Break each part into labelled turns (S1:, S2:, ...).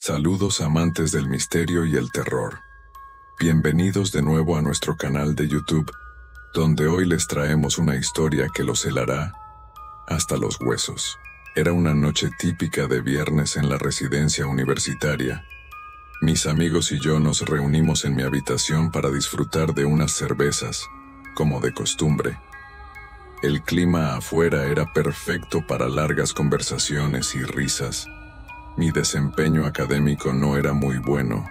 S1: Saludos amantes del misterio y el terror. Bienvenidos de nuevo a nuestro canal de YouTube, donde hoy les traemos una historia que los helará hasta los huesos. Era una noche típica de viernes en la residencia universitaria. Mis amigos y yo nos reunimos en mi habitación para disfrutar de unas cervezas, como de costumbre. El clima afuera era perfecto para largas conversaciones y risas. Mi desempeño académico no era muy bueno,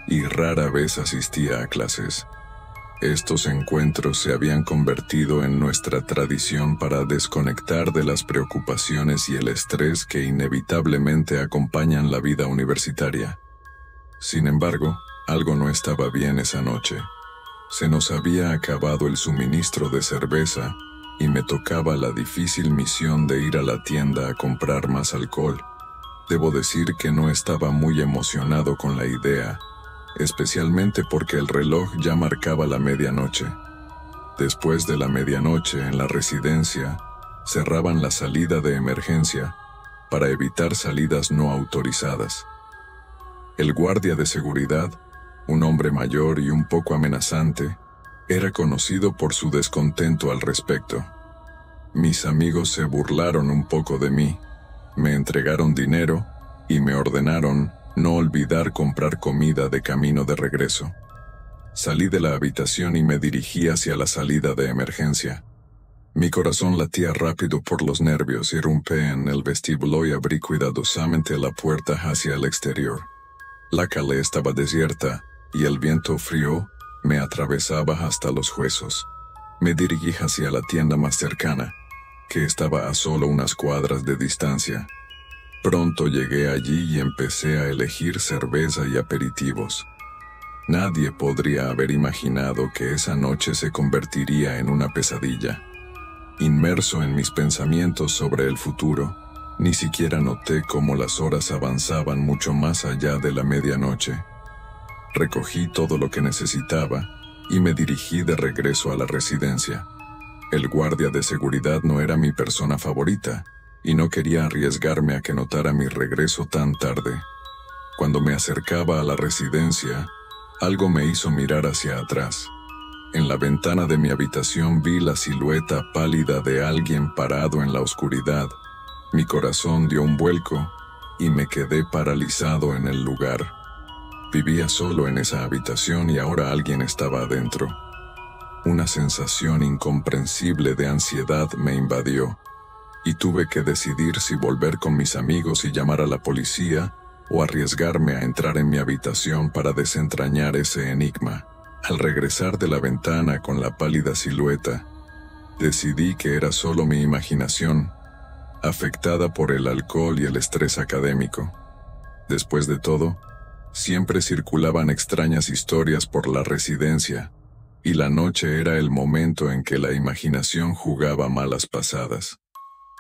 S1: y rara vez asistía a clases. Estos encuentros se habían convertido en nuestra tradición para desconectar de las preocupaciones y el estrés que inevitablemente acompañan la vida universitaria. Sin embargo, algo no estaba bien esa noche. Se nos había acabado el suministro de cerveza y me tocaba la difícil misión de ir a la tienda a comprar más alcohol. Debo decir que no estaba muy emocionado con la idea, especialmente porque el reloj ya marcaba la medianoche. Después de la medianoche en la residencia, cerraban la salida de emergencia para evitar salidas no autorizadas. El guardia de seguridad, un hombre mayor y un poco amenazante, era conocido por su descontento al respecto. Mis amigos se burlaron un poco de mí, me entregaron dinero y me ordenaron no olvidar comprar comida de camino de regreso. Salí de la habitación y me dirigí hacia la salida de emergencia. Mi corazón latía rápido por los nervios, irrumpí en el vestíbulo y abrí cuidadosamente la puerta hacia el exterior. La calle estaba desierta y el viento frío me atravesaba hasta los huesos. Me dirigí hacia la tienda más cercana, que estaba a solo unas cuadras de distancia. Pronto llegué allí y empecé a elegir cerveza y aperitivos. Nadie podría haber imaginado que esa noche se convertiría en una pesadilla. Inmerso en mis pensamientos sobre el futuro, ni siquiera noté cómo las horas avanzaban mucho más allá de la medianoche. Recogí todo lo que necesitaba y me dirigí de regreso a la residencia. El guardia de seguridad no era mi persona favorita, y no quería arriesgarme a que notara mi regreso tan tarde. Cuando me acercaba a la residencia, algo me hizo mirar hacia atrás. En la ventana de mi habitación vi la silueta pálida de alguien parado en la oscuridad. Mi corazón dio un vuelco y me quedé paralizado en el lugar. Vivía solo en esa habitación y ahora alguien estaba adentro. Una sensación incomprensible de ansiedad me invadió, y tuve que decidir si volver con mis amigos y llamar a la policía o arriesgarme a entrar en mi habitación para desentrañar ese enigma. Al regresar de la ventana con la pálida silueta, decidí que era solo mi imaginación, afectada por el alcohol y el estrés académico. Después de todo, siempre circulaban extrañas historias por la residencia, y la noche era el momento en que la imaginación jugaba malas pasadas.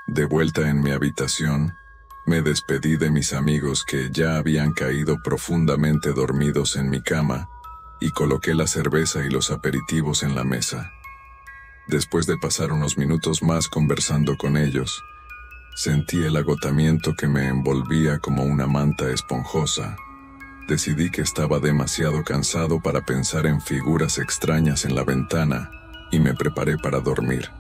S1: De vuelta en mi habitación, me despedí de mis amigos que ya habían caído profundamente dormidos en mi cama, y coloqué la cerveza y los aperitivos en la mesa. Después de pasar unos minutos más conversando con ellos, sentí el agotamiento que me envolvía como una manta esponjosa. Decidí que estaba demasiado cansado para pensar en figuras extrañas en la ventana y me preparé para dormir.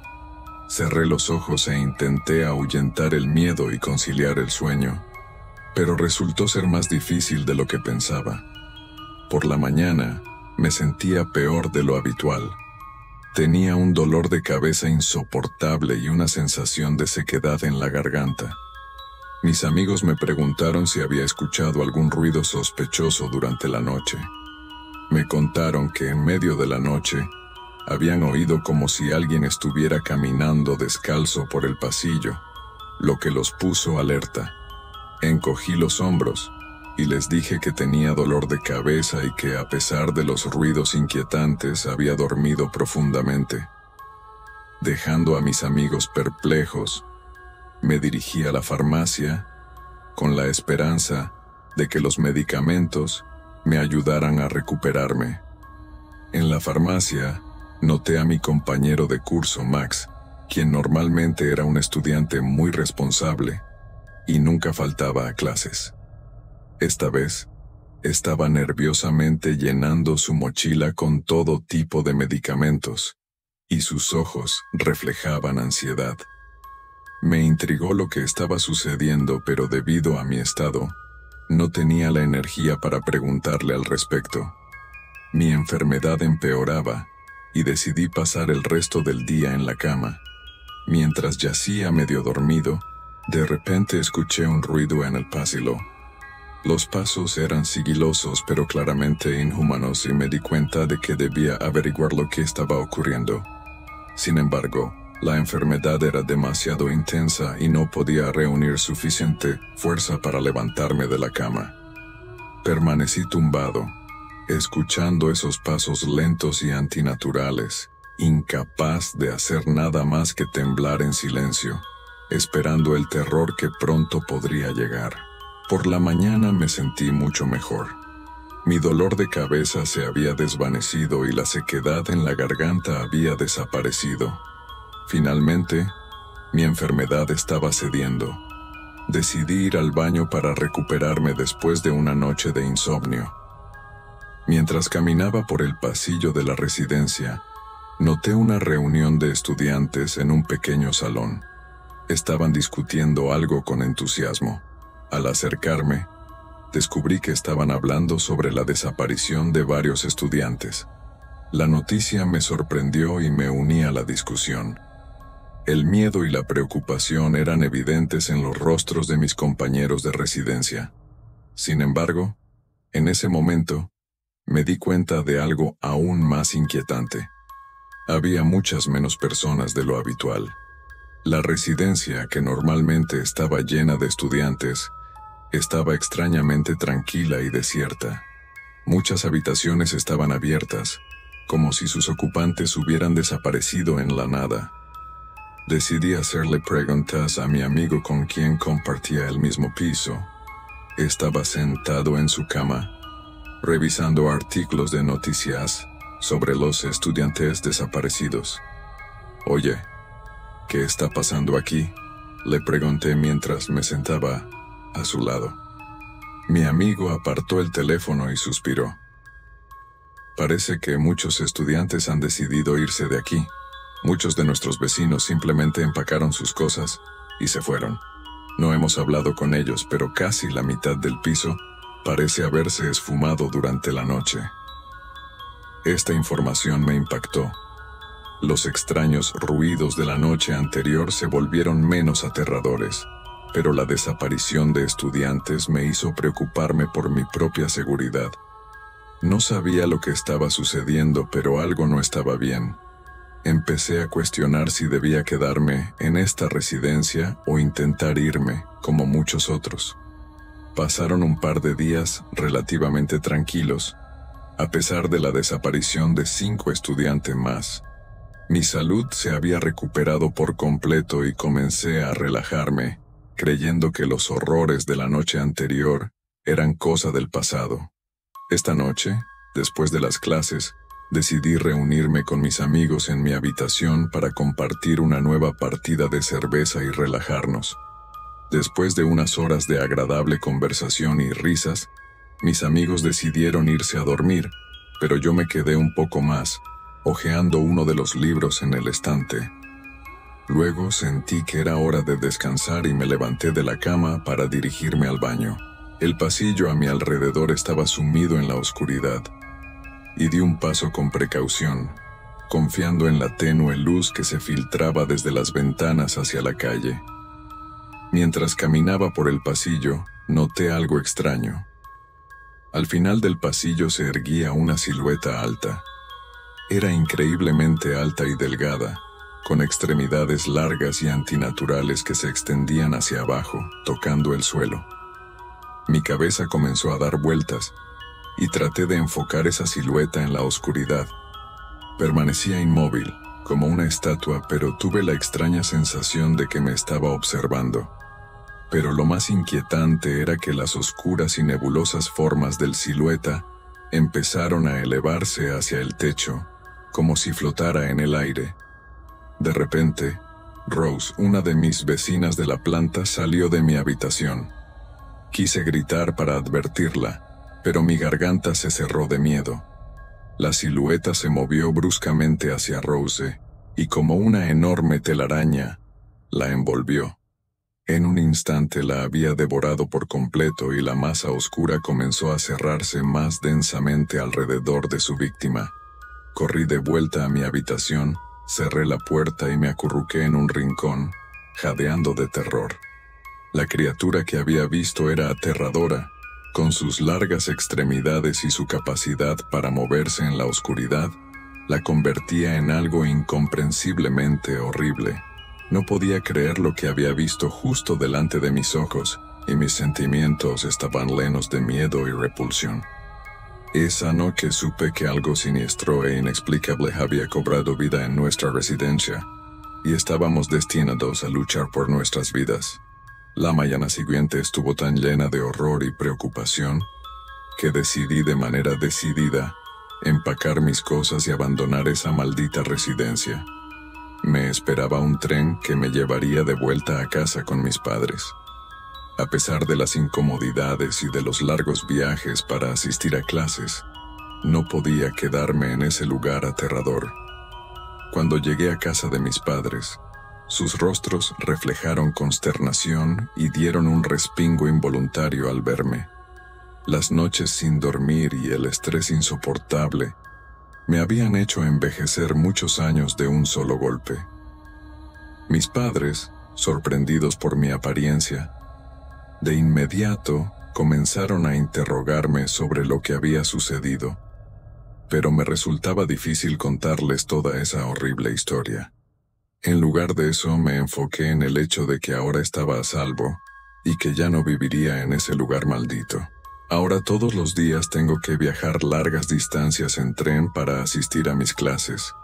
S1: Cerré los ojos e intenté ahuyentar el miedo y conciliar el sueño, pero resultó ser más difícil de lo que pensaba. Por la mañana, me sentía peor de lo habitual. Tenía un dolor de cabeza insoportable y una sensación de sequedad en la garganta. Mis amigos me preguntaron si había escuchado algún ruido sospechoso durante la noche. Me contaron que en medio de la noche habían oído como si alguien estuviera caminando descalzo por el pasillo, lo que los puso alerta. Encogí los hombros y les dije que tenía dolor de cabeza y que a pesar de los ruidos inquietantes había dormido profundamente. Dejando a mis amigos perplejos, me dirigí a la farmacia con la esperanza de que los medicamentos me ayudaran a recuperarme. En la farmacia, noté a mi compañero de curso, Max, quien normalmente era un estudiante muy responsable y nunca faltaba a clases. Esta vez, estaba nerviosamente llenando su mochila con todo tipo de medicamentos, y sus ojos reflejaban ansiedad. Me intrigó lo que estaba sucediendo, pero debido a mi estado, no tenía la energía para preguntarle al respecto. Mi enfermedad empeoraba, y decidí pasar el resto del día en la cama. Mientras yacía medio dormido, de repente escuché un ruido en el pasillo. Los pasos eran sigilosos pero claramente inhumanos y me di cuenta de que debía averiguar lo que estaba ocurriendo. Sin embargo, la enfermedad era demasiado intensa y no podía reunir suficiente fuerza para levantarme de la cama. Permanecí tumbado, escuchando esos pasos lentos y antinaturales, incapaz de hacer nada más que temblar en silencio, esperando el terror que pronto podría llegar. Por la mañana me sentí mucho mejor. Mi dolor de cabeza se había desvanecido y la sequedad en la garganta había desaparecido. Finalmente, mi enfermedad estaba cediendo. Decidí ir al baño para recuperarme después de una noche de insomnio. Mientras caminaba por el pasillo de la residencia, noté una reunión de estudiantes en un pequeño salón. Estaban discutiendo algo con entusiasmo. Al acercarme, descubrí que estaban hablando sobre la desaparición de varios estudiantes. La noticia me sorprendió y me uní a la discusión. El miedo y la preocupación eran evidentes en los rostros de mis compañeros de residencia. Sin embargo, en ese momento, me di cuenta de algo aún más inquietante. Había muchas menos personas de lo habitual. La residencia, que normalmente estaba llena de estudiantes, estaba extrañamente tranquila y desierta. Muchas habitaciones estaban abiertas, como si sus ocupantes hubieran desaparecido en la nada. Decidí hacerle preguntas a mi amigo con quien compartía el mismo piso. Estaba sentado en su cama, revisando artículos de noticias sobre los estudiantes desaparecidos. «Oye, ¿qué está pasando aquí?», le pregunté mientras me sentaba a su lado. Mi amigo apartó el teléfono y suspiró. «Parece que muchos estudiantes han decidido irse de aquí. Muchos de nuestros vecinos simplemente empacaron sus cosas y se fueron. No hemos hablado con ellos, pero casi la mitad del piso parece haberse esfumado durante la noche». Esta información me impactó. Los extraños ruidos de la noche anterior se volvieron menos aterradores, pero la desaparición de estudiantes me hizo preocuparme por mi propia seguridad. No sabía lo que estaba sucediendo, pero algo no estaba bien. Empecé a cuestionar si debía quedarme en esta residencia o intentar irme, como muchos otros. Pasaron un par de días relativamente tranquilos, a pesar de la desaparición de 5 estudiantes más. Mi salud se había recuperado por completo y comencé a relajarme, creyendo que los horrores de la noche anterior eran cosa del pasado. Esta noche, después de las clases, decidí reunirme con mis amigos en mi habitación para compartir una nueva partida de cerveza y relajarnos. Después de unas horas de agradable conversación y risas, mis amigos decidieron irse a dormir, pero yo me quedé un poco más, hojeando uno de los libros en el estante. Luego sentí que era hora de descansar y me levanté de la cama para dirigirme al baño. El pasillo a mi alrededor estaba sumido en la oscuridad, y di un paso con precaución, confiando en la tenue luz que se filtraba desde las ventanas hacia la calle. Mientras caminaba por el pasillo, noté algo extraño. Al final del pasillo se erguía una silueta alta. Era increíblemente alta y delgada, con extremidades largas y antinaturales que se extendían hacia abajo, tocando el suelo. Mi cabeza comenzó a dar vueltas, y traté de enfocar esa silueta en la oscuridad. Permanecía inmóvil, como una estatua, pero tuve la extraña sensación de que me estaba observando. Pero lo más inquietante era que las oscuras y nebulosas formas del silueta empezaron a elevarse hacia el techo, como si flotara en el aire. De repente, Rose, una de mis vecinas de la planta, salió de mi habitación. Quise gritar para advertirla, pero mi garganta se cerró de miedo. La silueta se movió bruscamente hacia Rose, y como una enorme telaraña, la envolvió. En un instante la había devorado por completo y la masa oscura comenzó a cerrarse más densamente alrededor de su víctima. Corrí de vuelta a mi habitación, cerré la puerta y me acurruqué en un rincón, jadeando de terror. La criatura que había visto era aterradora, con sus largas extremidades y su capacidad para moverse en la oscuridad, la convertía en algo incomprensiblemente horrible. No podía creer lo que había visto justo delante de mis ojos, y mis sentimientos estaban llenos de miedo y repulsión. Esa noche supe que algo siniestro e inexplicable había cobrado vida en nuestra residencia, y estábamos destinados a luchar por nuestras vidas. La mañana siguiente estuvo tan llena de horror y preocupación, que decidí de manera decidida empacar mis cosas y abandonar esa maldita residencia. Me esperaba un tren que me llevaría de vuelta a casa con mis padres. A pesar de las incomodidades y de los largos viajes para asistir a clases, no podía quedarme en ese lugar aterrador. Cuando llegué a casa de mis padres, sus rostros reflejaron consternación y dieron un respingo involuntario al verme. Las noches sin dormir y el estrés insoportable me habían hecho envejecer muchos años de un solo golpe. Mis padres, sorprendidos por mi apariencia, de inmediato comenzaron a interrogarme sobre lo que había sucedido, pero me resultaba difícil contarles toda esa horrible historia. En lugar de eso me enfoqué en el hecho de que ahora estaba a salvo y que ya no viviría en ese lugar maldito. Ahora todos los días tengo que viajar largas distancias en tren para asistir a mis clases,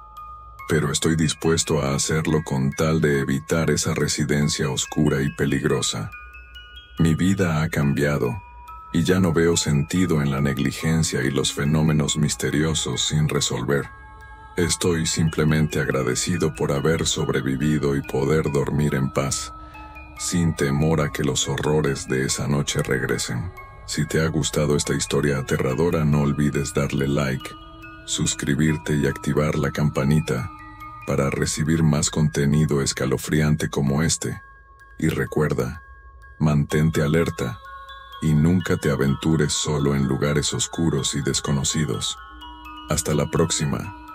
S1: pero estoy dispuesto a hacerlo con tal de evitar esa residencia oscura y peligrosa. Mi vida ha cambiado, y ya no veo sentido en la negligencia y los fenómenos misteriosos sin resolver. Estoy simplemente agradecido por haber sobrevivido y poder dormir en paz, sin temor a que los horrores de esa noche regresen. Si te ha gustado esta historia aterradora, no olvides darle like, suscribirte y activar la campanita para recibir más contenido escalofriante como este. Y recuerda, mantente alerta y nunca te aventures solo en lugares oscuros y desconocidos. Hasta la próxima.